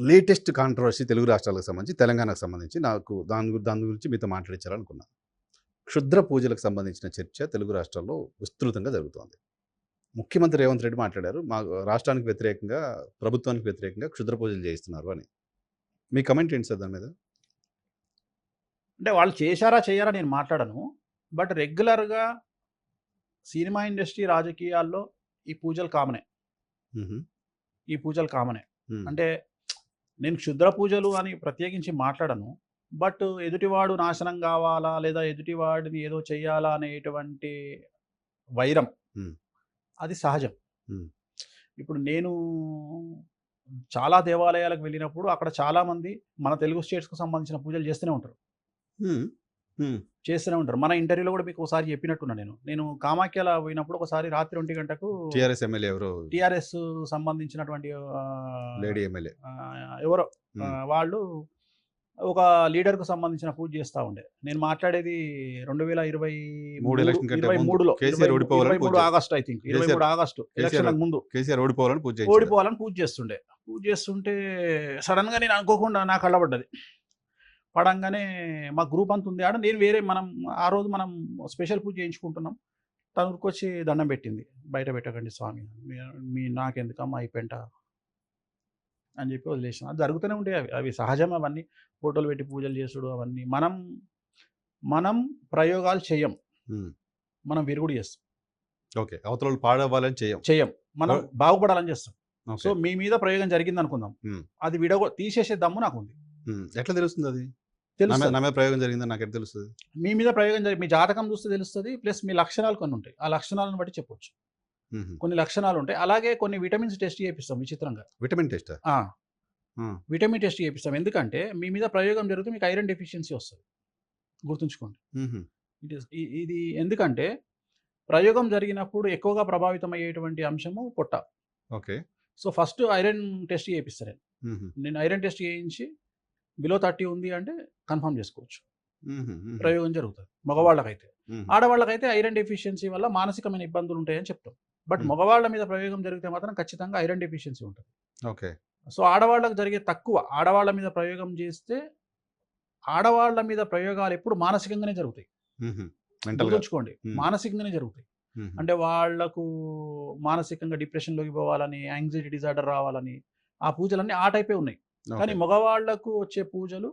Latest controversy Telugu రాష్ట్రాలకు సంబంధించి, తెలంగాణకు సంబంధించి నాకు దాని గురించి మీతో మాట్లాడించాలనుకున్నా. క్షుద్ర పూజలకు సంబంధించిన చర్చ తెలుగు రాష్ట్రాల్లో విస్తృతంగా జరుగుతోంది. ముఖ్యమంత్రి రేవంత్ రెడ్డి మాట్లాడారు. మా రాష్ట్రానికి వ్యతిరేకంగా, ప్రభుత్వానికి వ్యతిరేకంగా క్షుద్ర పూజలు చేయిస్తున్నారు అని. మీ కమెంట్ ఏంటి సార్ దాని మీద? అంటే వాళ్ళు చేశారా చేయరా నేను మాట్లాడను. బట్ రెగ్యులర్‌గా సినిమా ఇండస్ట్రీ, రాజకీయాల్లో ఈ పూజలు కామనే. హుహు. ఈ పూజలు కామనే. హ్మ్. అంటే నేను క్షుద్ర పూజలు అని ప్రత్యేకించి మాట్లాడను. బట్ ఎదుటివాడు నాశనం కావాలా, లేదా ఎదుటివాడిని ఏదో చెయ్యాలా అనేటువంటి వైరం హ్మ్. అది సహజం. హ్మ్. ఇప్పుడు నేను చాలా దేవాలయాలకు వెళ్ళినప్పుడు అక్కడ చాలామంది మన తెలుగు స్టేట్స్‌కు సంబంధించిన పూజలు చేస్తూనే ఉంటారు. హ్మ్. హ్మ్. చేస్తూనే ఉంటారు. మన ఇంటర్వ్యూలో కూడా మీకు ఒకసారి చెప్పినట్టున్నా నేను. నేను కామాఖ్యల పోయినప్పుడు ఒకసారి రాత్రి 1 గంటకు టీఆర్ఎస్ ఎమ్మెల్యే ఎవరో టీఆర్ఎస్ సంబంధించినటువంటి లేడీ ఎమ్మెల్యే. ఎవరో హ్మ్. వాళ్ళు ఒక లీడర్‌కు సంబంధించిన పూజ చేస్తా ఉండే. నేను మాట్లాడేది 3 ఎలక్షన్ కంటే ముందు 2023లో కేసీఆర్ ఓడిపోవాలని పూజ 23 ఆగస్ట్ ఐ థింక్. 23 ఆగస్టు ఎలక్షన్‌లకు ముందు కేసీఆర్ ఓడిపోవాలని పూజ చేయించారు. ఓడిపోవాలని పూజ చేస్తుండే. పూజ చేస్తుంటే సడెన్‌గా నేను అనుకోకుండా నా కళ్ళ పడ్డది. పడంగానే మా గ్రూప్ అంతా ఉంది ఆడ. నేను వేరే ఆ రోజు మనం స్పెషల్ పూజ చేయించుకుంటున్నాం. తను ఉరికొచ్చి దండం పెట్టింది. "బయట పెట్టకండి స్వామి. నాకెందుకమ్మా ఈ పెంట" అని చెప్పి వదిలేసాం. అది జరుగుతూనే ఉంటాయి అవి. అవి సహజం అవన్నీ. ఫోటోలు పెట్టి పూజలు చేసుడు అవన్నీ. మనం ప్రయోగాలు చెయ్యం. హ్మ్. మనం విరుగుడు చేస్తాం. ఓకే. అవతలోళ్ళు పాడవ్వాలని చెయ్యం. మనం బాగుపడాలని చేస్తాం. So, okay. మీ మీద ప్రయోగం జరిగిందనుకుందాం. హ్మ్. అది తీసేసే దమ్ము నాకుంది. హ్మ్. ఎట్లా తెలుస్తుంది అది? నా తెలుస్తది. మీద ప్రయోగం జరిగిందని నాకెట్లా తెలుస్తది? మీ మీద ప్రయోగం మీ జాతకం చూస్తే తెలుస్తది. ప్లస్ మీ లక్షణాలు కొన్ని ఉంటాయి. ఆ లక్షణాలను బట్టి చెప్పొచ్చు. హుహు. కొన్ని లక్షణాలు ఉంటాయి. అలాగే కొన్ని విటమిన్స్ టెస్ట్ చేపిస్తాం విచిత్రంగా. విటమిన్ టెస్టా? ఆ! ఆ! విటమిన్ టెస్ట్ చేపిస్తాం. ఎందుకంటే మీ మీద ప్రయోగం జరిగితే మీకు ఐరన్ డెఫిషియన్సీ వస్తది. గుర్తుంచుకోండి. హుహు. ఇది ఎందుకంటే ప్రయోగం జరిగినప్పుడు ఎక్కువగా ప్రభావితమయ్యేటువంటి అంశము పొట్ట. Okay. So, first iron test చేపిస్తా నేను. హుహు. నేను ఐరన్ టెస్ట్ చేయించి బిలో 30 ఉంది అంటే కన్ఫర్మ్ చేసుకోవచ్చు. హుహు. హుహు. ప్రయోగం జరుగుతది. మగవాళ్ళకైతే. హుహు. ఆడవాళ్ళకైతే ఐరన్ డెఫిషియన్సీ వల్ల మానసికమైన ఇబ్బందులు ఉంటాయని చెప్తాం. బట్ హ్మ్. మగవాళ్ళ మీద ప్రయోగం జరిగితే మాత్రం ఖచ్చితంగా ఐరన్ డెఫిషియన్సీ ఉంటది. ఓకే. సో, ఆడవాళ్ళకి జరిగే తక్కువ. ఆడవాళ్ళ మీద ప్రయోగం చేస్తే ఆడవాళ్ళ మీద ప్రయోగాలు ఎప్పుడు మానసికంగానే జరుగుతాయి. హుహు. మెంటల్‌గా. గుర్తుంచుకోండి. హ్మ్. మానసికంగానే జరుగుతాయి. హుహు. అంటే వాళ్ళకు మానసికంగా డిప్రెషన్‌లోకి పోవాలని, యాంగ్జైటీ డిజార్డర్ రావాలని, ఆ పూజలన్నీ ఆ టైపే ఉన్నాయి. కానీ ఓకే. మగవాళ్ళకు వచ్చే పూజలు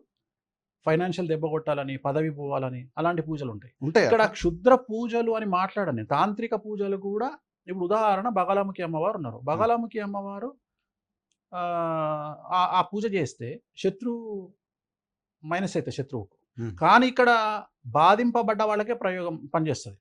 ఫైనాన్షియల్ దెబ్బ కొట్టాలని, పదవి పోవాలని అలాంటి పూజలుంటాయి. ఉంటాయా ఇక్కడ అట్లా? క్షుద్ర పూజలు అని మాట్లాడను నేను. తాంత్రిక పూజలు కూడా ఇప్పుడు ఉదాహరణ బగలాముఖి అమ్మవారు ఉన్నారు. హ్మ్. బగలాముఖి అమ్మవారు ఆ పూజ చేస్తే శత్రువు మైనస్ అయితది శత్రువుకు. హ్మ్. కానీ ఇక్కడ బాధింపబడ్డ వాళ్ళకే ప్రయోగం పనిచేస్తది.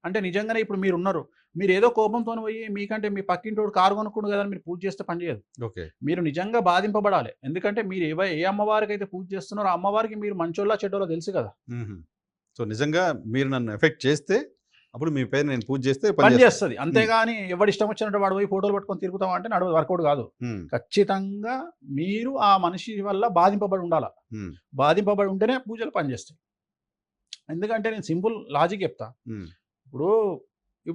అంటే నిజంగానే ఇప్పుడు మీరున్నారు. మీరేదో కోపంతోని పోయి మీకంటే మీ పక్కింటోడు కారు కొనుక్కుండు కదా అని మీరు పూజ చేస్తే పని చేయదు. ఓకే. మీరు నిజంగా బాధింపబడాలి. ఎందుకంటే మీరు ఏ అమ్మవారికైతే పూజ చేస్తున్నారో ఆ అమ్మవారికి మీరు మంచోళ్ళా చెడ్డోళ్ళో తెలుసు కదా! హుహు. సో, నిజంగా మీరు నన్ను ఎఫెక్ట్ చేస్తే అప్పుడు మీ పేరు నేను పూజ చేస్తే పని పని చేస్తది. చేస్తది. అంతేగాని ఎవడిష్టం వచ్చినట్టు వాడు పోయి ఫోటోలు పట్టుకొని తిరుగుతావా అంటే వర్కౌట్ కాదు. హ్మ్. ఖచ్చితంగా మీరు ఆ మనిషి వల్ల బాధింపబడి ఉండాల. హ్మ్. బాధింపబడి ఉంటేనే పూజలు పనిచేస్తాయి. ఎందుకంటే నేను సింపుల్ లాజిక్ చెప్తా. హ్మ్. ఇప్పుడు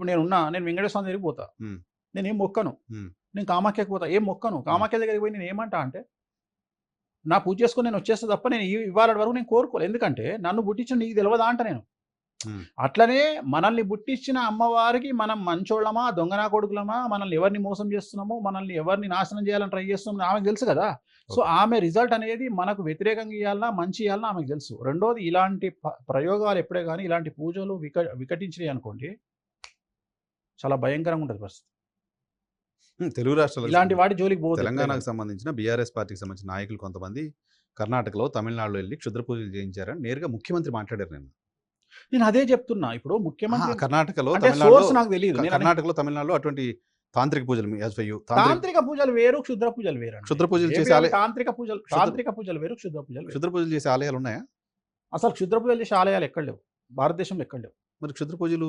నేను వెంకటేశ్వర స్వామి దగ్గరికి పోతా. హ్మ్. నేనేం మొక్కను. హ్మ్. నేను కామాఖ్యకి పోతా. ఏం మొక్కను. కామాఖ్య దగ్గరికి పోయి నేనేమంటా అంటే, నా పూజ చేసుకొని నేను వచ్చేస్తా తప్ప నేను ఇవాళటి వరకు నేను కోరుకోలే. ఎందుకంటే నన్ను పుట్టించిన నీకు తెలవదా అంట నేను. హ్మ్. అట్లనే మనల్ని పుట్టించిన అమ్మవారికి మనం మంచోళ్ళమా, దొంగనా కొడుకులమా, మనల్ని ఎవరిని మోసం చేస్తున్నామో, మనల్ని ఎవరిని నాశనం చేయాలని ట్రై చేస్తున్నామో ఆమెకు తెలుసు కదా! So, okay. ఆమె రిజల్ట్ అనేది మనకు వ్యతిరేకంగా ఇయ్యాలనా, మంచి ఇయ్యాలనా ఆమెకు తెలుసు. రెండోది ఇలాంటి ప్రయోగాలు ఎప్పుడే గాని ఇలాంటి పూజలు వికటించినాయి అనుకోండి, చాలా భయంకరంగా ఉంటది పరిస్థితి. హ్మ్. తెలుగు రాష్ట్రాలకు ఇలాంటి వాటి జోలికి పోవద్దు ఎప్పుడే తెలంగాణకు గాని. సంబంధించిన బీఆర్ఎస్ పార్టీకి సంబంధించిన నాయకులు కొంతమంది కర్ణాటకలో, తమిళనాడులో ఎళ్లి క్షుద్ర పూజలు చేయించారని నేరుగా ముఖ్యమంత్రి మాట్లాడారు నిన్న. నేను అదే చెప్తున్నా. ఇప్పుడు అహా! ముఖ్యమంత్రి కర్ణాటకలో, అంటే తమిళనాడులో సోర్స్ నాకు తెలీదు. కర్ణాటకలో, తమిళనాడులో అటువంటి తాంత్రిక పూజలు యాస్ ఫర్ యూ తాంత్రిక పూజలు వేరు, క్షుద్ర పూజలు వేరండి. క్షుద్ర పూజలు చేసే ఏవేవి తాంత్రిక పూజలు వేరు, క్షుద్ర పూజలు వేరు. క్షుద్ర పూజలు చేసే ఆలయాలున్నాయా? అసలు క్షుద్ర పూజలు చేసే ఆలయాలు ఎక్కడ లేవు. భారతదేశంలో ఎక్కడ లేవు. మరి క్షుద్ర పూజలు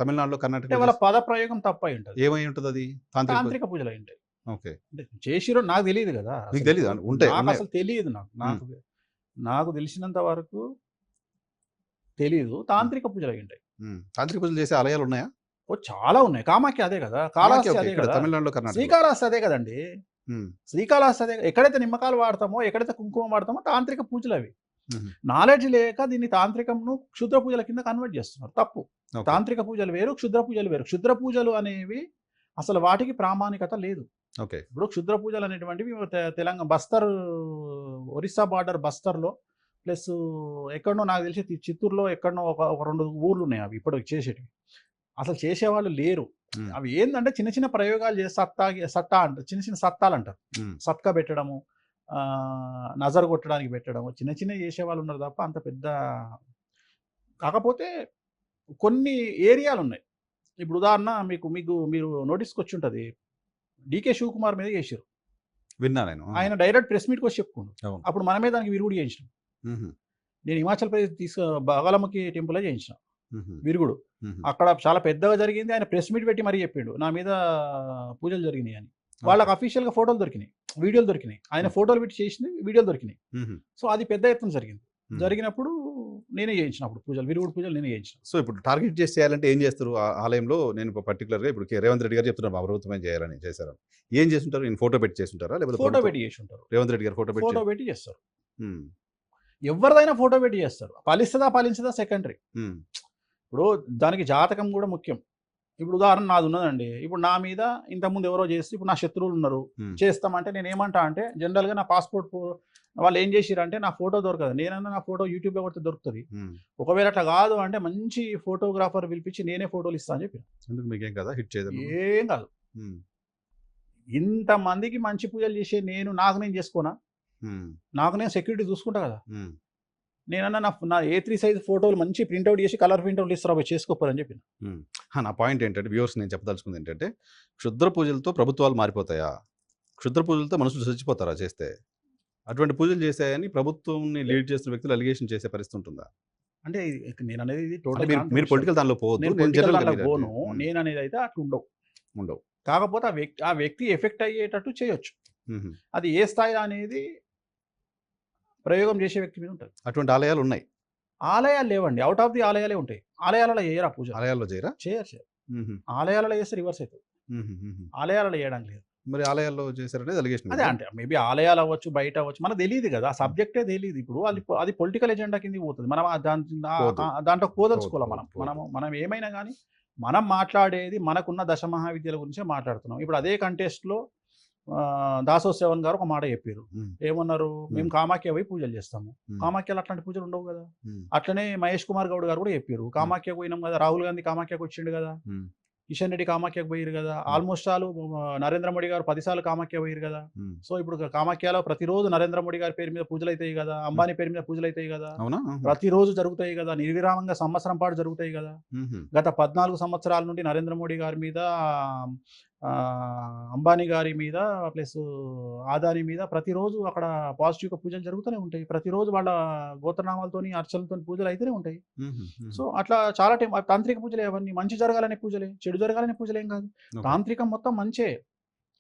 తమిళనాడులో, అంటే కర్ణాటకలో వాళ్ళ పద ప్రయోగం తప్పై ఉంటది. ఏమై ఉంటదది? తాంత్రిక పూజ. తాంత్రిక పూజలు అయ్యుంటాయి. ఓకే. అంటే చేసిర్రో నాకు తెలీదు గదా! మీకు అసలు తెలీదా? ఇప్పుడు ఉంటాయి. ఉన్నాయి. నాకసలు తెలీదు నాకు. హ్మ్. నాకు తెలిసినంత వరకు తెలీదు. తాంత్రిక పూజలు అయ్యుంటాయి. హ్మ్. తాంత్రిక పూజలు చేసే ఆలయాలున్నాయా? చాలా ఉన్నాయి. కామాఖ్య అదే గదా! కామాఖ్య కాళహస్తి ఓకే. అదే ఇక్కడ గదా! తమిళనాడులో, కర్ణాటకలో. శ్రీకాళహస్తి అదే గదండీ! హ్మ్. శ్రీకాళహస్తి ఎక్కడైతే నిమ్మకాయలు వాడతామో, ఎక్కడైతే కుంకుమ వాడతామో తాంత్రిక పూజలు అవి. హుహు. నాలెడ్జ్ లేక దీన్ని తాంత్రికంను క్షుద్ర పూజల కింద కన్వర్ట్ చేస్తున్నారు. తప్పు. ఓకే. తాంత్రిక పూజలు వేరు, క్షుద్ర పూజలు వేరు. క్షుద్ర పూజలు అనేవి అసలు వాటికి ప్రామాణికత లేదు. ఓకే. ఇప్పుడు క్షుద్ర పూజలు అనేటువంటివి తెలంగాణ బస్తర్, ఒరిస్సా బార్డర్ బస్తర్‌లో ప్లస్ ఎక్కడనో నాకు తెలిసి చిత్తూరులో ఎక్కడనో ఒక 2 ఊర్లు ఉన్నాయి అవి ఇప్పటికి చేసేటివి. అసలు చేసేవాళ్ళు లేరు. హ్మ్. అవి ఏందంటే చిన్న చిన్న ప్రయోగాలు చేసి సట్టా అంటారు. చిన్న చిన్న సత్తాలంటారు. హ్మ్. సత్కా పెట్టడము, నజర్ కొట్టడానికి పెట్టడము, చిన్న చిన్నవి చేసేవాళ్ళు ఉన్నారు తప్ప అంత పెద్ద. కాకపోతే కొన్ని ఏరియాలున్నాయి. ఇప్పుడు ఉదాహరణ మీకు మీకు మీరు నోటీస్‌కొచ్చుంటది. 'డీకే శివకుమార్' మీద చేసిర్రు. విన్నా నేను. ఆ! ఆయన డైరెక్ట్ ప్రెస్ మీట్‌కొచ్చి చెప్పుకుండు. అవును. అప్పుడు మనమే దానికి విరుగుడు చేయించినాం. హుహు. నేను హిమాచల్ ప్రదేశ్ బగలముఖి టెంపుల్‌లో చేయించిన హుహు. విరుగుడు. హుహు. అక్కడ చాలా పెద్దగా జరిగింది. ఆయన ప్రెస్ మీట్ పెట్టి మరీ చెప్పిండు. నా మీద పూజలు జరిగినాయని. ఓకే. వాళ్ళకి అఫీషియల్‌గా ఫోటోలు దొరికినాయి. వీడియోలు దొరికినాయి. ఆయన హ్మ్. ఫోటోలు పెట్టి చేసింది వీడియోలు దొరికినాయి. హుహు. సో, అది పెద్ద ఎత్తున జరిగింది. హ్మ్. జరిగినప్పుడు నేనే చేయించిన అప్పుడు పూజలు. విరుగుడు పూజలు నేనే చేయించిన. సో, ఇప్పుడు టార్గెట్ చేసి చేయాలంటే ఏం చేస్తారు? ఆలయంలో నేను పర్టిక్యులర్‌గా ఇప్పుడు రేవంత్ రెడ్డి గారు చెప్తున్నారు ప్రభుత్వమే చేయాలని చేశారని. ఏం చేసుంటారు? ఈయన ఫోటో పెట్టి చేసుంటారా? లేకపోతే ఫోటో ప్రభుత్వం పెట్టి చేసుంటారు. రేవంత్ రెడ్డి గారు ఫోటో పెట్టి ఫోటో పెట్టి చేస్తారు. హ్మ్. ఎవరిదైనా ఫోటో పెట్టి చేస్తారు. ఫలిస్తదా, ఫలించదా సెకండరీ. హ్మ్. ఇప్పుడు దానికి జాతకం కూడా ముఖ్యం. ఇప్పుడు ఉదాహరణ నాదున్నదండి. ఇప్పుడు నా మీద ఇంతకుముందు ఎవరో చేసి ఇప్పుడు నా శత్రువులున్నారు. హ్మ్. చేస్తామంటే నేనేమంటా అంటే జనరల్‌గా నా పాస్‌పోర్ట్ వాళ్ళేం చేసిర్రంటే నా ఫోటో దొరకదు. నేనన్నా నా ఫోటో యూట్యూబ్‌లో కొడితే దొరుకుతది. హ్మ్. ఒకవేళ అట్లా కాదు అంటే మంచి ఫోటోగ్రాఫర్ పిలిపించి నేనే ఫోటోలు ఇస్తా అని చెప్పిన. ఎందుకు మీకేం కాదా? హిట్ చేయదను. ఏం కాదు. హ్మ్. ఇంతమందికి మంచి పూజలు చేసే నాకు నేను చేసుకోనా? హ్మ్. నాకు నేను సెక్యూరిటీ చూసుకుంటా కదా! హ్మ్. నేనన్నా నా A3 సైజ్ ఫోటోలు మంచి ప్రింటౌట్ చేసి కలర్ ప్రింటౌట్లు ఇస్తారా పోయి చేసుకోపోరని చెప్పిన. హ్మ్. నా పాయింట్ ఏంటంటే వ్యూవర్స్ నేను చెప్పదలుచుకుంది ఏంటంటే, క్షుద్ర పూజలతో ప్రభుత్వాలు మారిపోతాయా? క్షుద్ర పూజలతో మనుషులు చచ్చిపోతారా చేస్తే? అటువంటి పూజలు చేశాయని ప్రభుత్వంని లీడ్ చేస్తున్న వ్యక్తులు అలిగేషన్ చేసే పరిస్థితి ఉంటుందా? అంటే నేననేది ఇది అంటే టోటల్ మీరు కాంట్రవర్షియల్. పొలిటికల్ దానిలో పోవద్దు. నేను నేను పొలిటికల్ జనరల్‌గా దాంట్లోకి మీరు పోను. హ్మ్. నేననేదైతే అట్లుండవు. ఉండవు. కాకపోతే ఆ వ్యక్తి ఎఫెక్ట్ అయ్యేటట్టు చేయొచ్చు. హుహు. అది ఏ స్థాయిలో అనేది ప్రయోగం చేసే వ్యక్తి మీద ఉంటది. అటువంటి ఆలయాలున్నాయి. ఆలయాలు లేవండి. ఔట్ ఆఫ్ ది ఆలయాలే ఉంటాయి. ఆలయాలలో చేయరు ఆ పూజలు. ఆలయాల్లో చేయరా? చేయరు. హుహు. ఆలయాలలో చేస్తే రివర్స్ అయితది. హుహుహుహు. ఆలయాలలో చేయడానికి లేదు. మరి ఆలయాల్లో చేశారనేది అలిగేషన్ అదే కదా! అంటే మేబీ ఆలయాలు అవ్వచ్చు, బయట అవ్వచ్చు. మనకు తెలీదు కదా! ఆ సబ్జెక్టే తెలీదు. ఇప్పుడు అది పొలిటికల్ ఎజెండా కిందకి పోతది. మనం పోదు. దాంట్లో పోదు. పోదలుచుకోలే పోదు. మనం. పోదు. మనం ఏమైనా గాని మనం మాట్లాడేది మనకున్న దశమహావిద్యల గురించే మాట్లాడుతున్నాం. ఇప్పుడు అదే కంటెస్ట్‌లో దాసోసేవన్ గారు ఒక మాట చెప్పిర్రు. హ్మ్. ఏమన్నారు? మేము హ్మ్. కామాఖ్య పోయి పూజలు చేస్తాము. హ్మ్. కామాఖ్యలో అట్లాంటి పూజలు ఉండవు కదా! హ్మ్. అట్లనే మహేష్ కుమార్ గౌడ్ గారు కూడా చెప్పిర్రు. కామాఖ్యకు పోయినాం కదా! రాహుల్ గాంధీ కామాఖ్యకు వచ్చిండు కదా! హ్మ్. కిషన్ రెడ్డి కామాఖ్యకు పోయిర్రు కదా! హ్మ్. ఆల్మోస్ట్ ఆల్ నరేంద్ర మోడీ గారు 10 సార్లు కామాఖ్య పోయిర్రు కదా! హ్మ్. సో, ఇప్పుడు కామాఖ్యలో ప్రతిరోజు నరేంద్ర మోడీ గారి పేరు మీద పూజలైతాయి కదా! హ్మ్. అంబానీ పేరు మీద పూజలైతాయి కదా! అవునా? హుహు. ప్రతిరోజు జరుగుతాయి కదా! నిర్విరామంగా సంవత్సరం పాటు జరుగుతాయి కదా! హుహు. గత 14 సంవత్సరాల నుండి నరేంద్ర మోడీ గారి మీద, అంబానీ గారి మీద ప్లస్ ఆదాని మీద ప్రతిరోజు అక్కడ పాజిటివ్‌గా పూజలు జరుగుతూనే ఉంటాయి. ప్రతిరోజు వాళ్ళ గోత్రనామాలతోని, అర్చనలతోని పూజలు అయితేనే ఉంటాయి. హుహు. హుహు. సో, అట్లా చాలా తాంత్రిక పూజలే అవన్నీ. మంచి జరగాలనే పూజలే. చెడు జరగాలనే పూజలేం కాదు. ఓకే. తాంత్రికం మొత్తం మంచే.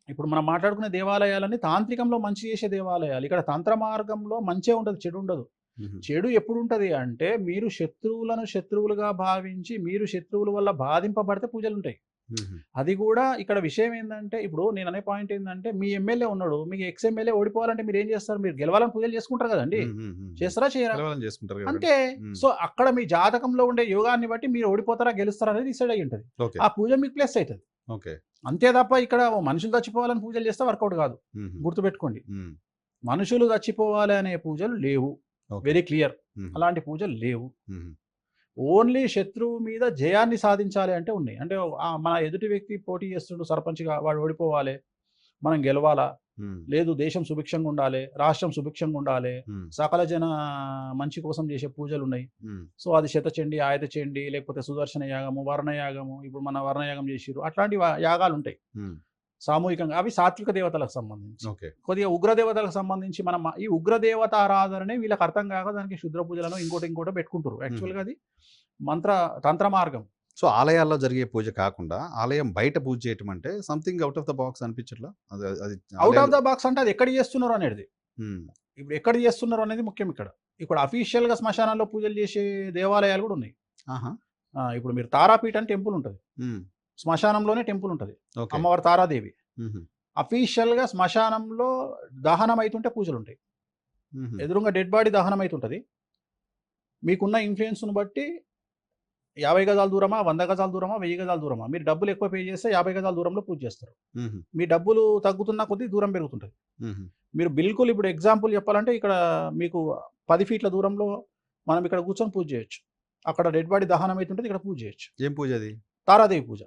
ఇప్పుడు మనం మాట్లాడుకునే దేవాలయాలన్నీ తాంత్రికంలో మంచి చేసే దేవాలయాలు. ఇక్కడ తంత్ర మార్గంలో మంచే ఉంటది. చెడు ఉండదు. హుహు. చెడు ఎప్పుడుంటది అంటే మీరు శత్రువులను శత్రువులుగా భావించి, మీరు శత్రువుల వల్ల బాధింపబడితే పూజలుంటాయి. హుహు. అది గూడా ఇక్కడ విషయం ఏందంటే, ఇప్పుడు నేననే పాయింట్ ఏందంటే, మీ ఎమ్మెల్యే ఉన్నాడు. మీ ఎక్స్ ఎమ్మెల్యే ఓడిపోవాలంటే మీరేం జేస్తారు? మీరు గెలవాలని పూజలు చేసుకుంటారు గదండీ! హ్మ్. హ్మ్. హ్మ్. హ్మ్. చేస్తారా? చేయరా? కలవాలని చేసుకుంటారు ఎవరైనా. అంతే. హ్మ్. సో, అక్కడ మీ జాతకంలో ఉండే యోగాన్ని బట్టి మీరు ఓడిపోతారా? గెలుస్తారా? అనేది డిసైడ్ అయ్యుంటది. ఓకే. ఆ పూజ మీకు ప్లస్ అయితది. ఓకే. అంతే తప్ప ఇక్కడ మనుషులు చచ్చిపోవాలని పూజలు చేస్తే వర్కౌట్ గాదు. హుహు. గుర్తుపెట్టుకోండి. హ్మ్. మనుషులు చచ్చిపోవాలి అనే పూజలు లేవు. ఓకే. Very clear. హుహు. అలాంటి పూజలు లేవు. హుహు. ఓన్లీ శత్రువు మీద జయాన్ని సాధించాలి అంటే ఉన్నాయి. అంటే మన ఎదుటి వ్యక్తి పోటీ చేస్తుండు సర్పంచ్‌గా వాడు ఓడిపోవాలి. మనం గెలవాలా? హ్మ్. లేదు దేశం సుభిక్షంగా ఉండాలి. రాష్ట్రం సుభిక్షంగా ఉండాలి. హ్మ్. సకల జన మంచి కోసం చేసే పూజలున్నాయి. హ్మ్. సో, అది శతచండీ, ఆయుధ చండీ లేకపోతే సుదర్శన యాగము, వర్ణ యాగము ఇప్పుడు మన వర్ణ యాగం చేసిర్రు. అట్లాంటి యాగాలుంటాయి. హ్మ్. సామూహికంగా అవి సాత్విక దేవతలకు సంబంధించి. ఓకే. కొద్దిగా ఉగ్ర దేవతలకు సంబంధించి మనం ఈ ఉగ్ర దేవత ఆరాధననే వీళ్ళకి అర్థం కాక దానికి క్షుద్ర పూజలను ఇంకోటో పెట్టుకుంటారు. హుహు. యాక్చువల్‌గా అది తంత్ర మార్గం. సో, ఆలయాల్లో జరిగే పూజ కాకుండా, ఆలయం బయట పూజ చేయటం అంటే something out of the box అనిపించట్లా? అది అది ఔట్ ఆఫ్ ఆలయాలు ద బాక్స్ అంటే అది ఎక్కడ చేస్తున్నారు అనేది. హ్మ్. ఇప్పుడు ఎక్కడ చేస్తున్నారు అనేది ముఖ్యం ఇక్కడ. ఇక్కడ అఫీషియల్‌గా శ్మశానాల్లో పూజలు చేసే దేవాలయాలు కూడా ఉన్నాయి. ఆహా! ఇప్పుడు మీరు తారాపీఠ అని టెంపుల్ ఉంటది. హ్మ్. శ్మశానంలోనే టెంపుల్ ఉంటది. ఓకే. అమ్మవారు తారాదేవి. హుహు. అఫీషియల్గా శ్మశానంలో దహనం అవుతుంటే పూజలు ఉంటాయి. ఎదురుగా డెడ్ బాడీ దహనం అవుతుంటుంది. మీకున్న ఇన్ఫ్లుయెన్స్ను బట్టి 50 గజాల దూరమా, 100 గజాల దూరమా, 1000 గజాల దూరమా, మీరు డబ్బులు ఎక్కువ పే చేస్తే 50 గజాల దూరంలో పూజ చేస్తారు. మీ డబ్బులు తగ్గుతున్న కొద్దీ దూరం పెరుగుతుంటుంది. మీరు బిల్కుల్ ఇప్పుడు ఎగ్జాంపుల్ చెప్పాలంటే ఇక్కడ మీకు 10 ఫీట్ల దూరంలో మనం ఇక్కడ కూర్చొని పూజ చేయొచ్చు. అక్కడ డెడ్ బాడీ దహనం అవుతుంటుంది, ఇక్కడ పూజ చేయొచ్చు. ఏం పూజ అది? తారాదేవి పూజ.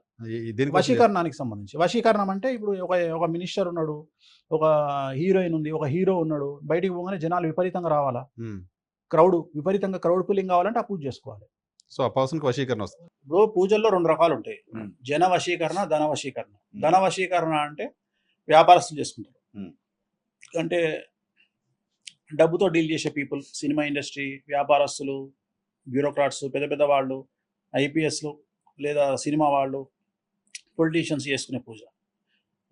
దేనికోసం వశీకరణానికి సంబంధించి. వశీకరణం అంటే ఇప్పుడు ఒక మినిస్టర్ ఉన్నాడు, ఒక హీరోయిన్ ఉంది, ఒక హీరో ఉన్నాడు. బయటికి పోగానే జనాలు విపరీతంగా రావాలా, విపరీతంగా క్రౌడ్ పుల్లింగ్ కావాలంటే ఆ పూజ చేసుకోవాలి. సో ఆ పర్సన్కి వశీకరణ వస్తుంది. ఇప్పుడు పూజల్లో 2 రకాలు ఉంటాయి. జన వశీకరణ, ధన వశీకరణ. ధన వశీకరణ అంటే వ్యాపారస్తులు చేసుకుంటారు. అంటే డబ్బుతో డీల్ చేసే పీపుల్, సినిమా ఇండస్ట్రీ, వ్యాపారస్తులు, బ్యూరోక్రాట్స్, పెద్ద పెద్ద వాళ్ళు, ఐపీఎస్లు లేదా సినిమా వాళ్ళు, పొలిటీషియన్స్ చేసుకునే పూజ.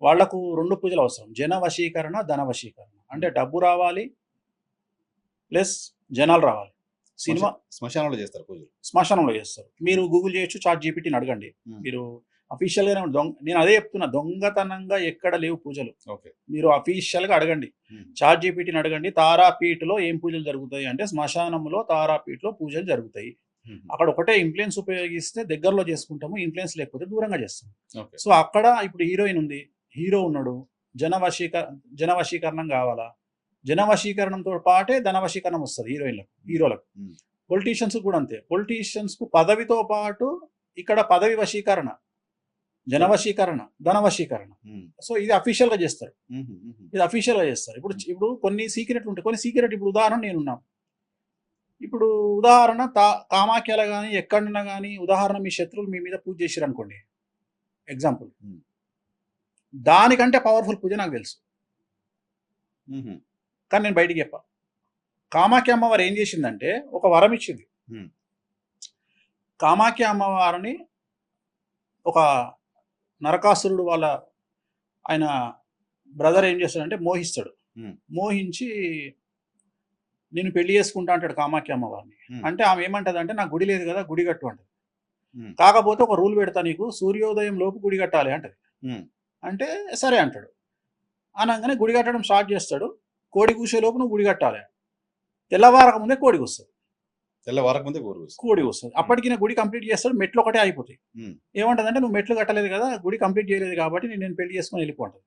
వాళ్లకు 2 పూజలు అవసరం. జన వశీకరణ, ధన వశీకరణ. అంటే డబ్బు రావాలి ప్లస్ జనాలు రావాలి. సినిమా శ్మశానంలో చేస్తారు పూజలు. శ్మశానంలో చేస్తారు. మీరు గూగుల్ చేయొచ్చు, చాట్ జీపీటీని అడగండి. మీరు అఫీషియల్గానే నేను అదే చెప్తున్నా, దొంగతనంగా ఎక్కడ లేవు పూజలు. మీరు అఫీషియల్గా అడగండి, చాట్ జీపీటీని అడగండి. తారాపీఠలో ఏం పూజలు జరుగుతాయి అంటే శ్మశానంలో తారాపీఠలో పూజలు జరుగుతాయి. అక్కడ ఒకటే ఇన్ఫ్లుయెన్స్ ఉపయోగిస్తే దగ్గరలో చేసుకుంటాము, ఇన్ఫ్లుయెన్స్ లేకపోతే దూరంగా చేస్తాం. సో అక్కడ ఇప్పుడు హీరోయిన్ ఉంది, హీరో ఉన్నాడు, జనవశీకరణం కావాలా, జనవశీకరణంతో పాటే ధనవశీకరణం వస్తుంది హీరోలకు. పొలిటీషియన్స్ కూడా అంతే. పొలిటీషియన్స్ కు పదవితో పాటు ఇక్కడ పదవి వశీకరణ, జనవశీకరణ, ధనవశీకరణ. సో ఇది అఫీషియల్ గా చేస్తారు. ఇప్పుడు కొన్ని సీక్రెట్లు ఉంటాయి. కొన్ని సీక్రెట్, ఇప్పుడు ఉదాహరణ నేనున్నా, ఇప్పుడు ఉదాహరణ కామాఖ్యలో కానీ ఎక్కడన్నా కానీ ఉదాహరణ మీ శత్రువులు మీ మీద పూజ చేసిరు అనుకోండి, ఎగ్జాంపుల్, దానికంటే పవర్ఫుల్ పూజ నాకు తెలుసు, కానీ నేను బయటికి చెప్పా. కామాఖ్య అమ్మవారు ఏం చేసిందంటే ఒక వరం ఇచ్చింది. కామాఖ్య అమ్మవారిని ఒక నరకాసురుడు వాళ్ళ ఆయన బ్రదర్ ఏం చేస్తాడంటే మోహిస్తాడు. మోహించి నేను పెళ్లి చేసుకుంటా అంటాడు కామాఖ్య అమ్మవారిని. అంటే ఆమె ఏమంటది అంటే, నాకు గుడి లేదు కదా, గుడి కట్టు అంటది. కాకపోతే ఒక రూల్ పెడతా, నీకు సూర్యోదయం లోపు గుడి కట్టాలి అంటది. అంటే సరే అంటాడు. అనగానే గుడి కట్టడం స్టార్ట్ చేస్తాడు. కోడి కూసే లోపు నువ్వు గుడి కట్టాలి. తెల్లవారక ముందే కోడి వస్తుంది. అప్పటికి నా గుడి కంప్లీట్ చేస్తాడు. మెట్లు ఒకటే అయిపోతాయి. ఏమంటది అంటే, నువ్వు మెట్లు కట్టలేదు కదా, గుడి కంప్లీట్ చేయలేదు కాబట్టి నేను పెళ్లి చేసుకొని వెళ్ళిపోంటది.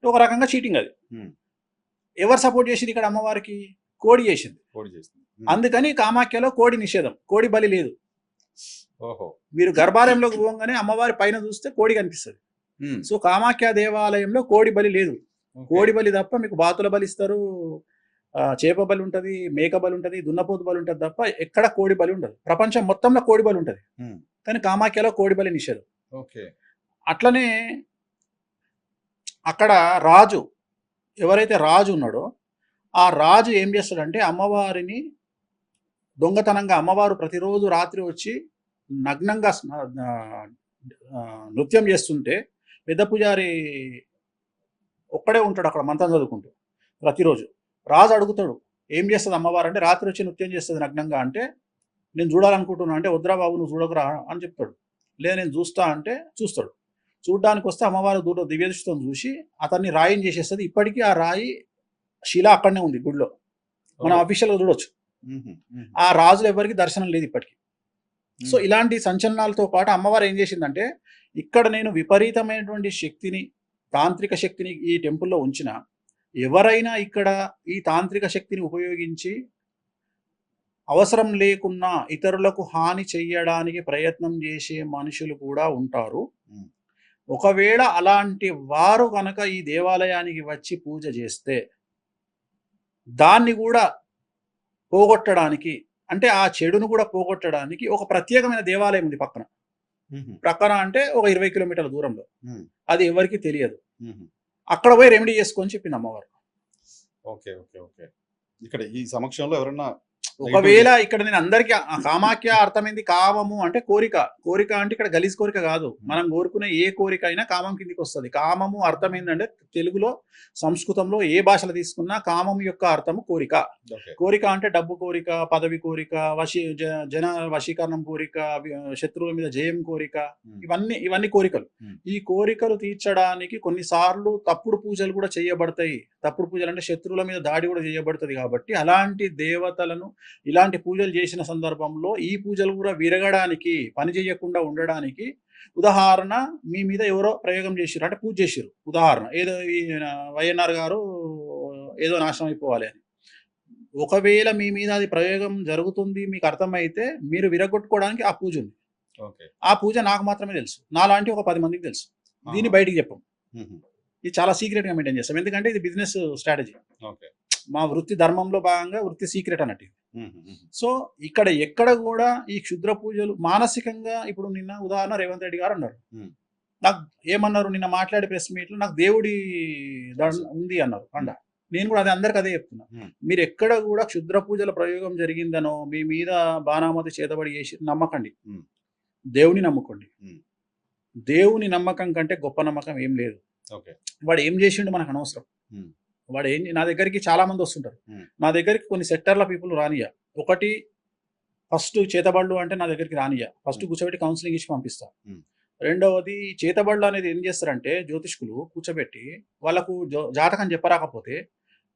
ఒక రకంగా చీటింగ్ అది. ఎవరు సపోర్ట్ చేసింది ఇక్కడ అమ్మవారికి? కోడి చేసింది. అందుకని కామాఖ్యలో కోడి నిషేధం, కోడి బలి లేదు. మీరు గర్భాలయంలోకి పోగానే అమ్మవారి పైన చూస్తే కోడి కనిపిస్తుంది. సో కామాఖ్య దేవాలయంలో కోడి బలి లేదు. కోడి బలి తప్ప మీకు బాతుల బలి ఇస్తారు, చేప బలి ఉంటుంది, మేక బలి ఉంటుంది, దున్నపోతు బలి ఉంటుంది తప్ప ఎక్కడ కోడి బలి ఉండదు. ప్రపంచం మొత్తంలో కోడి బలి ఉంటుంది, కానీ కామాఖ్యలో కోడి బలి నిషేధం. అట్లనే అక్కడ రాజు, ఎవరైతే రాజు ఉన్నాడో ఆ రాజు ఏం చేస్తాడంటే, అమ్మవారిని దొంగతనంగా, అమ్మవారు ప్రతిరోజు రాత్రి వచ్చి నగ్నంగా నృత్యం చేస్తుంటే పెద్ద పూజారి ఒక్కడే ఉంటాడు అక్కడ మంత్రం చదువుకుంటూ ప్రతిరోజు. రాజు అడుగుతాడు, ఏం చేస్తుంది అమ్మవారు అంటే, రాత్రి వచ్చి నృత్యం చేస్తుంది నగ్నంగా. అంటే నేను చూడాలనుకుంటున్నా అంటే, వద్దురా బాబు నువ్వు చూడకురా అని చెప్తాడు. లేదా నేను చూస్తా అంటే చూస్తాడు. చూడ్డానికి వస్తే అమ్మవారు దివ్యదృష్టితో చూసి అతన్ని రాయిని చేసేస్తుంది. ఇప్పటికీ ఆ రాయి శిల అక్కడనే ఉంది గుడిలో, మనం అఫీషియల్గా చూడొచ్చు. ఆ రాజులు ఎవరికి దర్శనం లేదు ఇప్పటికీ. సో ఇలాంటి సంచలనాలతో పాటు అమ్మవారు ఏం చేసిందంటే, ఇక్కడ నేను విపరీతమైనటువంటి శక్తిని, తాంత్రిక శక్తిని ఈ టెంపుల్లో ఉంచిన, ఎవరైనా ఇక్కడ ఈ తాంత్రిక శక్తిని ఉపయోగించి అవసరం లేకున్నా ఇతరులకు హాని చెయ్యడానికి ప్రయత్నం చేసే మనుషులు కూడా ఉంటారు. ఒకవేళ అలాంటి వారు కనుక ఈ దేవాలయానికి వచ్చి పూజ చేస్తే దాన్ని కూడా పోగొట్టడానికి, అంటే ఆ చెడును కూడా పోగొట్టడానికి ఒక ప్రత్యేకమైన దేవాలయం ఉంది ప్రక్కన అంటే ఒక 20 కిలోమీటర్ల దూరంలో. అది ఎవరికి తెలియదు. అక్కడ పోయి రెమెడీ చేసుకొని చెప్పింది అమ్మవారు. ఇక్కడ ఈ సమక్షంలో ఎవరన్నా ఒకవేళ ఇక్కడ నేను అందరికి కామాఖ్య అర్థమైంది కామము అంటే కోరిక. కోరిక అంటే ఇక్కడ గలీజ్ కోరిక కాదు. మనం కోరుకునే ఏ కోరిక అయినా కామం కిందికి వస్తుంది. కామము అర్థం ఏంటంటే తెలుగులో, సంస్కృతంలో ఏ భాషలో తీసుకున్నా కామం యొక్క అర్థము కోరిక. కోరిక అంటే డబ్బు కోరిక, పదవి కోరిక, జన వశీకరణం కోరిక, శత్రువుల మీద జయం కోరిక, ఇవన్నీ కోరికలు. ఈ కోరికలు తీర్చడానికి కొన్నిసార్లు తప్పుడు పూజలు కూడా చేయబడతాయి. తప్పుడు పూజలు అంటే శత్రువుల మీద దాడి కూడా చేయబడుతుంది. కాబట్టి అలాంటి దేవతలను ఇలాంటి పూజలు చేసిన సందర్భంలో ఈ పూజలు కూడా విరగడానికి, పని చేయకుండా ఉండడానికి, ఉదాహరణ మీ మీద ఎవరో ప్రయోగం చేసిరు అంటే పూజ చేసిరు, ఉదాహరణ ఏదో ఈ వైఎన్ఆర్ గారు ఏదో నాశనం అయిపోవాలి అని. ఒకవేళ మీ మీద అది ప్రయోగం జరుగుతుంది మీకు అర్థమైతే మీరు విరగొట్టుకోవడానికి ఆ పూజ ఉంది. ఆ పూజ నాకు మాత్రమే తెలుసు, నాలాంటి ఒక 10 మందికి తెలుసు. దీన్ని బయటికి చెప్పం. ఇది చాలా సీక్రెట్గా మెయింటైన్ చేస్తాం, ఎందుకంటే ఇది బిజినెస్ స్ట్రాటజీ. మా వృత్తి ధర్మంలో భాగంగా వృత్తి సీక్రెట్ అన్నట్టు. సో ఇక్కడ ఎక్కడ కూడా ఈ క్షుద్ర పూజలు మానసికంగా, ఇప్పుడు నిన్న ఉదాహరణ రేవంత్ రెడ్డి గారు అన్నారు, నాకు ఏమన్నారు నిన్న మాట్లాడే ప్రెస్ మీట్లో, నాకు దేవుడి ఉంది అన్నారు అండ. నేను కూడా అది అందరికి అదే చెప్తున్నా, మీరు ఎక్కడ కూడా క్షుద్ర పూజల ప్రయోగం జరిగిందనో మీ మీద బాణామతి చేతబడి చేసి నమ్మకండి. దేవుని నమ్ముకోండి. దేవుని నమ్మకం కంటే గొప్ప నమ్మకం ఏం లేదు. వాడు ఏం చేసిండు మనకు అనవసరం. వాడు నా దగ్గరికి చాలా మంది వస్తుంటారు. నా దగ్గరికి కొన్ని సెక్టర్ల పీపుల్ రానియా. ఒకటి, ఫస్ట్ చేతబళ్ళు అంటే నా దగ్గరికి రానియా. ఫస్ట్ కూర్చోబెట్టి కౌన్సిలింగ్ ఇచ్చి పంపిస్తా. రెండవది, చేతబళ్ళు అనేది ఏం చేస్తారంటే జ్యోతిష్కులు కూర్చోబెట్టి వాళ్ళకు జాతకం చెప్పరాకపోతే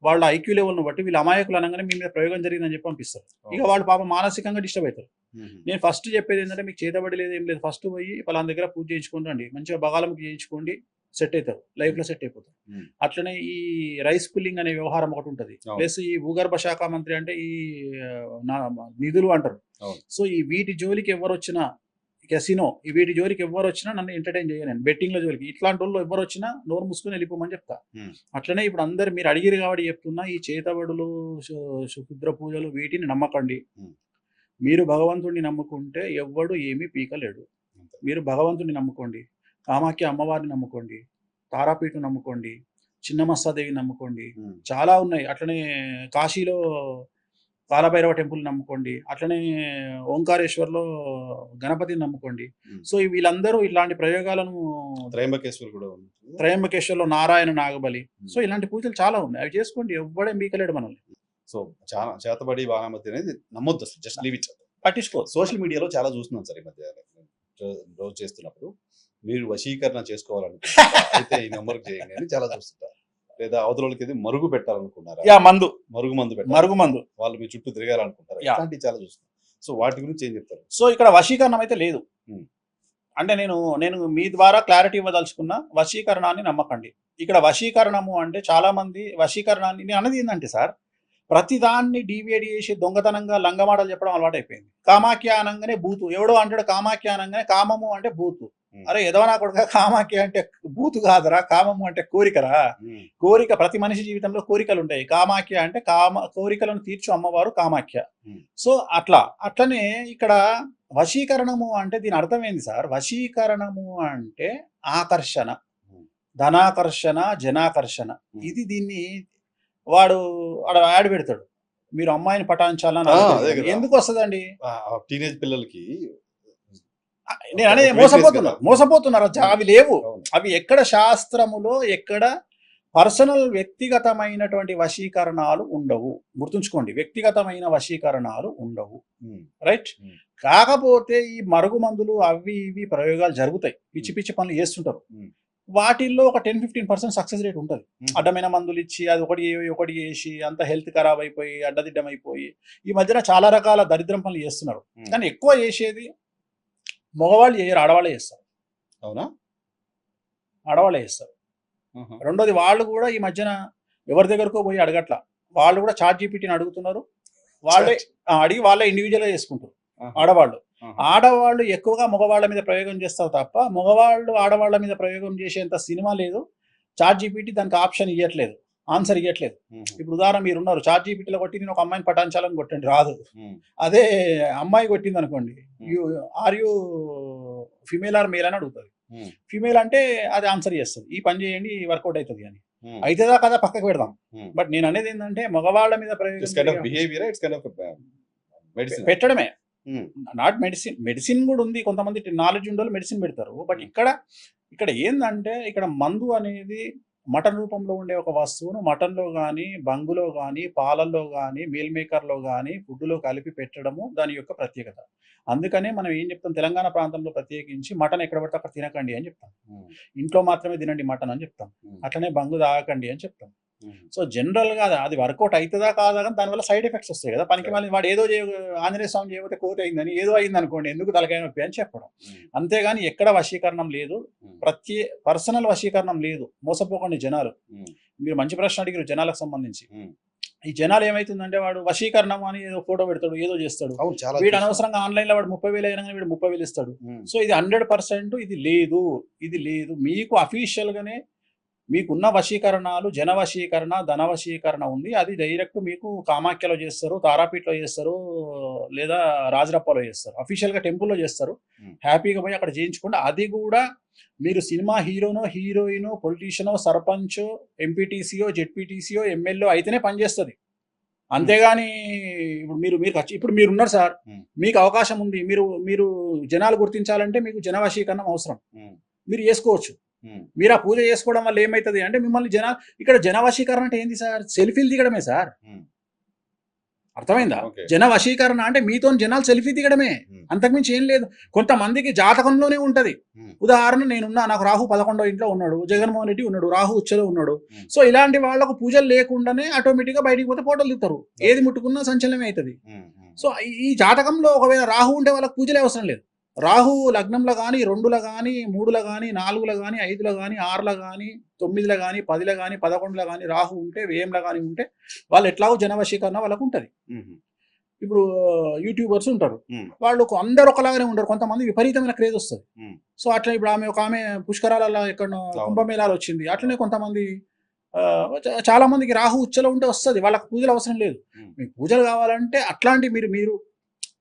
వాళ్ళ ఐక్యూ లెవెల్ను బట్టి వీళ్ళు అమాయకులు అనగానే మీ మీద ప్రయోగం జరిగిందని చెప్పి పంపిస్తారు. ఇక వాళ్ళు పాపం మానసికంగా డిస్టర్బ్ అవుతారు. నేను ఫస్ట్ చెప్పేది ఏంటంటే, మీకు చేతబడి లేదు ఏం లేదు, ఫస్ట్ పోయి వాళ్ళ దగ్గర పూజ చేయించుకోండి రండి, మంచిగా బగాలముకి చేయించుకోండి, సెట్ అవుతారు, లైఫ్ లో సెట్ అయిపోతారు. అట్లనే ఈ రైస్ పుల్లింగ్ అనే వ్యవహారం ఒకటి ఉంటుంది. ప్లస్ ఈ భూగర్భ శాఖ మంత్రి అంటే ఈ నిధులు అంటారు. సో ఈ వీటి జోలికి ఎవరు వచ్చినా, కెసినో వీటి జోలికి ఎవరు వచ్చినా నన్ను ఎంటర్టైన్ చేయను. బెట్టింగ్ల జోలికి ఇట్లాంటి వాళ్ళు ఎవరు వచ్చినా నోరు మూసుకొని వెళ్ళిపోమని చెప్తా. అట్లనే ఇప్పుడు అందరు మీరు అడిగిరు కాబట్టి చెప్తున్నా, ఈ చేతబడులు, క్షుద్ర పూజలు వీటిని నమ్మకండి. మీరు భగవంతుడిని నమ్ముకుంటే ఎవ్వడు ఏమీ పీకలేడు. మీరు భగవంతుడిని నమ్ముకోండి, కామాఖ్య అమ్మవారిని నమ్ముకోండి, తారాపీఠం నమ్ముకోండి, చిన్నమస్తాదేవిని నమ్ముకోండి, చాలా ఉన్నాయి. అట్లనే కాశీలో కాలభైరవ టెంపుల్ నమ్ముకోండి, అట్లనే ఓంకారేశ్వర్లో గణపతిని నమ్ముకోండి. సో వీళ్ళందరూ ఇలాంటి ప్రయోగాలను, త్రయంబకేశ్వర్లో నారాయణ నాగబలి, సో ఇలాంటి పూజలు చాలా ఉన్నాయి, అవి చేసుకోండి, ఎవ్వడే మీకలేడు మనల్ని. సో చాలా చేతబడి బాణామతి అనేది నమ్మొద్దు అసలు, జస్ట్ లీవ్ ఇట్. పట్టించుకో. సోషల్ మీడియాలో చాలా చూస్తున్నాం సార్ ఈ మధ్య రోజు చేస్తున్నప్పుడు, మీరు వశీకరణ చేసుకోవాలనుకుంటున్నారు అయితే ఈ నెంబర్కి చేయండి అని చాలా చూస్తుంటారు. లేదా అవతలకి మరుగు పెట్టాలనుకున్నారా, మరుగు మందు వాళ్ళు మీ చుట్టూ తిరగాలనుకుంటారు, ఇలాంటివి చాలా చూస్తున్నారు. సో వాటి గురించి ఏం చెప్తారు? సో ఇక్కడ వశీకరణం అయితే లేదు. అంటే నేను మీ ద్వారా క్లారిటీ ఇవ్వదలుచుకున్న, వశీకరణాన్ని నమ్మకండి. ఇక్కడ వశీకరణము అంటే చాలా మంది వశీకరణాన్ని, నేను అన్నది ఏంటంటే సార్, ప్రతిదాన్ని డీవియేట్ చేసి దొంగతనంగా లంగమాటలు చెప్పడం అలవాటు అయిపోయింది. కామాఖ్య అనగానే బూతు, ఎవడో అంటాడు కామాఖ్య అనగానే కామము అంటే బూతు. అరే ఎదవనా కొడుక, కామాఖ్య అంటే బూతు కాదురా, కామము అంటే కోరికరా. కోరిక, ప్రతి మనిషి జీవితంలో కోరికలు ఉంటాయి. కామాఖ్య అంటే కోరికలను తీర్చు అమ్మవారు కామాఖ్య. సో అట్లనే ఇక్కడ వశీకరణము అంటే దీని అర్థం ఏంది సార్? వశీకరణము అంటే ఆకర్షణ, ధనాకర్షణ, జనాకర్షణ. ఇది దీన్ని వాడు యాడ్ పెడతాడు, మీరు అమ్మాయిని పటాయించాలని. ఎందుకు వస్తుందండి? టీనేజ్ పిల్లలకి నేను అనేది మోసపోతున్నారు. అవి లేవు. అవి ఎక్కడ శాస్త్రములో, ఎక్కడ పర్సనల్ వ్యక్తిగతమైనటువంటి వశీకరణాలు ఉండవు. గుర్తుంచుకోండి, వ్యక్తిగతమైన వశీకరణాలు ఉండవు. రైట్? కాకపోతే ఈ మరుగు మందులు అవి ఇవి ప్రయోగాలు జరుగుతాయి, పిచ్చి పిచ్చి పనులు చేస్తుంటారు. వాటిల్లో ఒక 10-15% సక్సెస్ రేట్ ఉంటుంది. అడ్డమైన మందులు ఇచ్చి అది ఒకటి చేసి అంత హెల్త్ ఖరాబ్ అయిపోయి అడ్డదిడ్డం అయిపోయి ఈ మధ్యన చాలా రకాల దరిద్రం పనులు చేస్తున్నారు. కానీ ఎక్కువ చేసేది మగవాళ్ళు చేయరు, ఆడవాళ్ళే చేస్తారు. అవునా? ఆడవాళ్ళే చేస్తారు. రెండోది, వాళ్ళు కూడా ఈ మధ్యన ఎవరి దగ్గరకో పోయి అడగట్ల, వాళ్ళు కూడా చాట్ జీపీటీని అడుగుతున్నారు. వాళ్ళే అడిగి వాళ్ళే ఇండివిజువల్గా చేసుకుంటారు. ఆడవాళ్ళు ఎక్కువగా మగవాళ్ళ మీద ప్రయోగం చేస్తారు తప్ప, మగవాళ్ళు ఆడవాళ్ళ మీద ప్రయోగం చేసేంత సినిమా లేదు. చాట్ జీపీటీ దానికి ఆప్షన్ ఇవ్వట్లేదు, ఆన్సర్ ఇవ్వట్లేదు. ఇప్పుడు ఉదాహరణ, మీరు ఉన్నారు, చాట్ జీపీటీలో కొట్టి నేను ఒక అమ్మాయిని పటాయించాలని కొట్టండి, రాదు. అదే అమ్మాయి కొట్టింది అనుకోండి, are you female or male అని అడుగుతుంది. ఫిమేల్ అంటే అది ఆన్సర్ చేస్తుంది, ఈ పని చేయండి వర్కౌట్ అవుతుంది అని. అవుతుందా కదా పక్కకు పెడదాం. బట్ నేను అనేది ఏంటంటే, మగవాళ్ళ మీద ప్రయోగం మెడిసిన్ పెట్టడమే, నాట్ మెడిసిన్. మెడిసిన్ కూడా ఉంది, కొంతమంది నాలెడ్జ్ ఉండే మెడిసిన్ పెడతారు. బట్ ఇక్కడ ఏందంటే ఇక్కడ మందు అనేది మటన్ రూపంలో ఉండే ఒక వస్తువును మటన్లో కానీ, బంగులో కానీ, పాలల్లో కానీ, మీల్ మేకర్లో కానీ, ఫుడ్లో కలిపి పెట్టడము దాని యొక్క ప్రత్యేకత. అందుకనే మనం ఏం చెప్తాం, తెలంగాణ ప్రాంతంలో ప్రత్యేకించి మటన్ ఎక్కడ పడితే అక్కడ తినకండి అని చెప్తాం. ఇంట్లో మాత్రమే తినండి మటన్ అని చెప్తాం. అట్లనే బంగు తాగకండి అని చెప్తాం. సో జనరల్గా అది వర్కౌట్ అవుతుందా కాదా కానీ దానివల్ల సైడ్ ఎఫెక్ట్స్ వస్తాయి కదా. పనికి మళ్ళీ వాడు ఏదో ఆంజనేయ స్వామి చేయకపోతే కోత అయిందని, ఏదో అయింది అనుకోండి, ఎందుకు తలకాయ నొప్పి అని చెప్పడం. అంతేగాని ఎక్కడ వశీకరణం లేదు, పర్సనల్ వశీకరణం లేదు. మోసపోకండి జనాలు. మీరు మంచి ప్రశ్న అడిగారు జనాలకు సంబంధించి. ఈ జనాలు ఏమైతుందంటే వాడు వశీకరణం అని ఏదో ఫోటో పెడతాడు, ఏదో చేస్తాడు. వీడు అనవసరంగా ఆన్లైన్ లో వాడు 30,000 అయినా వీడు 30,000 ఇస్తాడు. సో ఇది 100% ఇది లేదు. మీకు అఫీషియల్ గానే మీకున్న వశీకరణాలు జన వశీకరణ, ధన వశీకరణ ఉంది. అది డైరెక్ట్ మీకు కామాఖ్యలో చేస్తారు, తారాపీఠలో చేస్తారు, లేదా రాజరప్పలో చేస్తారు. అఫీషియల్గా టెంపుల్లో చేస్తారు. హ్యాపీగా పోయి అక్కడ చేయించుకోండి. అది కూడా మీరు సినిమా హీరోనో, హీరోయినో, పొలిటీషియనో, సర్పంచో, ఎంపీటీసీయో, జెడ్పీటీసీయో, ఎమ్మెల్యే అయితేనే పనిచేస్తుంది. అంతేగాని ఇప్పుడు మీరున్నారు సార్, మీకు అవకాశం ఉంది, మీరు జనాలు గుర్తించాలంటే మీకు జన వశీకరణం అవసరం. మీరు చేసుకోవచ్చు. మీరు ఆ పూజ చేసుకోవడం వల్ల ఏమవుతుంది అంటే మిమ్మల్ని ఇక్కడ జన వశీకరణ అంటే ఏంది సార్? సెల్ఫీలు దిగడమే సార్. అర్థమైందా? జన వశీకరణ అంటే మీతో జనాలు సెల్ఫీ దిగడమే, అంతకుమించి ఏం లేదు. కొంతమందికి జాతకంలోనే ఉంటది. ఉదాహరణ నేనున్నా, నాకు రాహు 11వ ఇంట్లో ఉన్నాడు, జగన్మోహన్ రెడ్డి ఉన్నాడు, రాహు ఉచ్చలో ఉన్నాడు. సో ఇలాంటి వాళ్ళకు పూజలు లేకుండానే ఆటోమేటిక్ గా బయటికి పోతే ఫోటోలు దిగుతారు. ఏది ముట్టుకున్నా సంచలనమే అవుతుంది. సో ఈ జాతకంలో ఒకవేళ రాహు ఉంటే వాళ్ళకి పూజలే అవసరం లేదు. రాహు లగ్నంలో కానీ, 2లో కానీ, 3లో కానీ, 4లో కానీ, 5లో కానీ, 6లో కానీ, 9లో కానీ, 10లో కానీ, 11లో కానీ రాహు ఉంటే, వ్యయంలో కానీ ఉంటే వాళ్ళు ఎట్లాగో జనవశీకరణ వాళ్ళకు ఉంటుంది. ఇప్పుడు యూట్యూబర్స్ ఉంటారు, వాళ్ళు అందరు ఒకలాగానే ఉంటారు. కొంతమంది విపరీతమైన క్రేజ్ వస్తుంది. సో అట్లా ఇప్పుడు ఆమె పుష్కరాలలో ఎక్కడో కుంభమేళాలు వచ్చింది. అట్లనే కొంతమంది చాలా మందికి రాహు ఉచ్చలో ఉంటే వస్తుంది, వాళ్ళకి పూజలు అవసరం లేదు. మీకు పూజలు కావాలంటే అట్లాంటి మీరు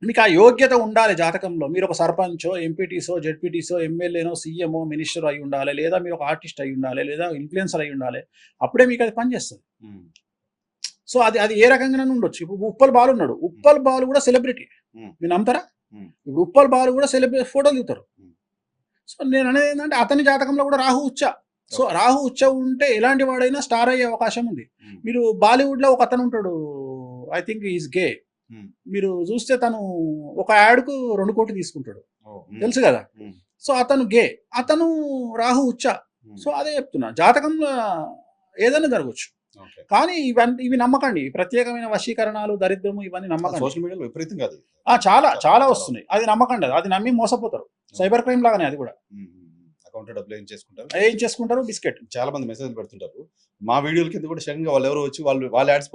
మీకు ఆ యోగ్యత ఉండాలి జాతకంలో. మీరు ఒక సర్పంచో, ఎంపీటీసో, జెడ్పీటీసో, ఎమ్మెల్యేనో, సీఎంఓ, మినిస్టర్ అయి ఉండాలి, లేదా మీరు ఒక ఆర్టిస్ట్ అయి ఉండాలి, లేదా ఇన్ఫ్లుయెన్సర్ అయి ఉండాలి. అప్పుడే మీకు అది పనిచేస్తుంది. సో అది ఏ రకంగా ఉండొచ్చు. ఇప్పుడు ఉప్పల్ బాలు ఉన్నాడు, ఉప్పల్ బాలు కూడా సెలబ్రిటీ. మీరు నమ్ముతారా? ఇప్పుడు ఉప్పల్ బాలు కూడా సెలబ్రిటీ ఫోటోలు దిగుతారు. సో నేను అనేది ఏంటంటే అతని జాతకంలో కూడా రాహు ఉచ్చ. సో రాహు ఉచ్చ ఉంటే ఎలాంటి వాడైనా స్టార్ అయ్యే అవకాశం ఉంది. మీరు బాలీవుడ్ లో ఒక అతను ఉంటాడు, ఐ థింక్ ఈజ్ గే. మీరు చూస్తే తను ఒక యాడ్కు 2 కోట్లు తీసుకుంటాడు, తెలుసు కదా. సో అతను గే, అతను రాహు ఉచ్చ. సో అదే చెప్తున్నా, జాతకంలో ఏదైనా జరగవచ్చు. కానీ ఇవి నమ్మకండి. ప్రత్యేకమైన వశీకరణాలు, దరిద్రము ఇవన్నీ నమ్మకండి. సోషల్ మీడియాలో విపరీతంగా చాలా వస్తున్నాయి. అది నమ్మకండి. అది నమ్మి మోసపోతారు. సైబర్ క్రైమ్ లాగానే అది కూడా. అకౌంట్ డబ్బులు ఏం చేసుకుంటారు బిస్కెట్. చాలా మంది మెసేజ్ పెడుతుంటారు. మా వీడియోల కింద కూడా సడన్ గా వాళ్ళు ఎవరు వచ్చి వాళ్ళ యాడ్స్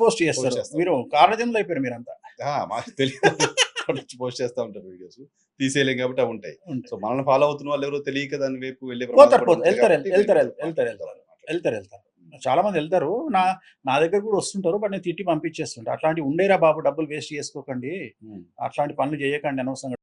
పోస్ట్ చేస్తారు. మీరు కారణజన్లు అయిపోయారు మీరంతా. మాకు తెలియదు పోస్ట్ చేస్తా ఉంటారు వీడియోస్, తీసేయలేం కాబట్టి అవి ఉంటాయి. సో మనల్ని ఫాలో అవుతున్న వాళ్ళు ఎవరో తెలియక దాని వైపు వెళ్ళే వెళ్తారు. చాలా మంది వెళ్తారు. నా దగ్గర కూడా వస్తుంటారు. బట్ నేను తిట్టి పంపించేస్తుంటా. అట్లాంటి ఉండేరా బాబు, డబ్బులు వేస్ట్ చేసుకోకండి, అట్లాంటి పనులు చేయకండి అనవసరంగా.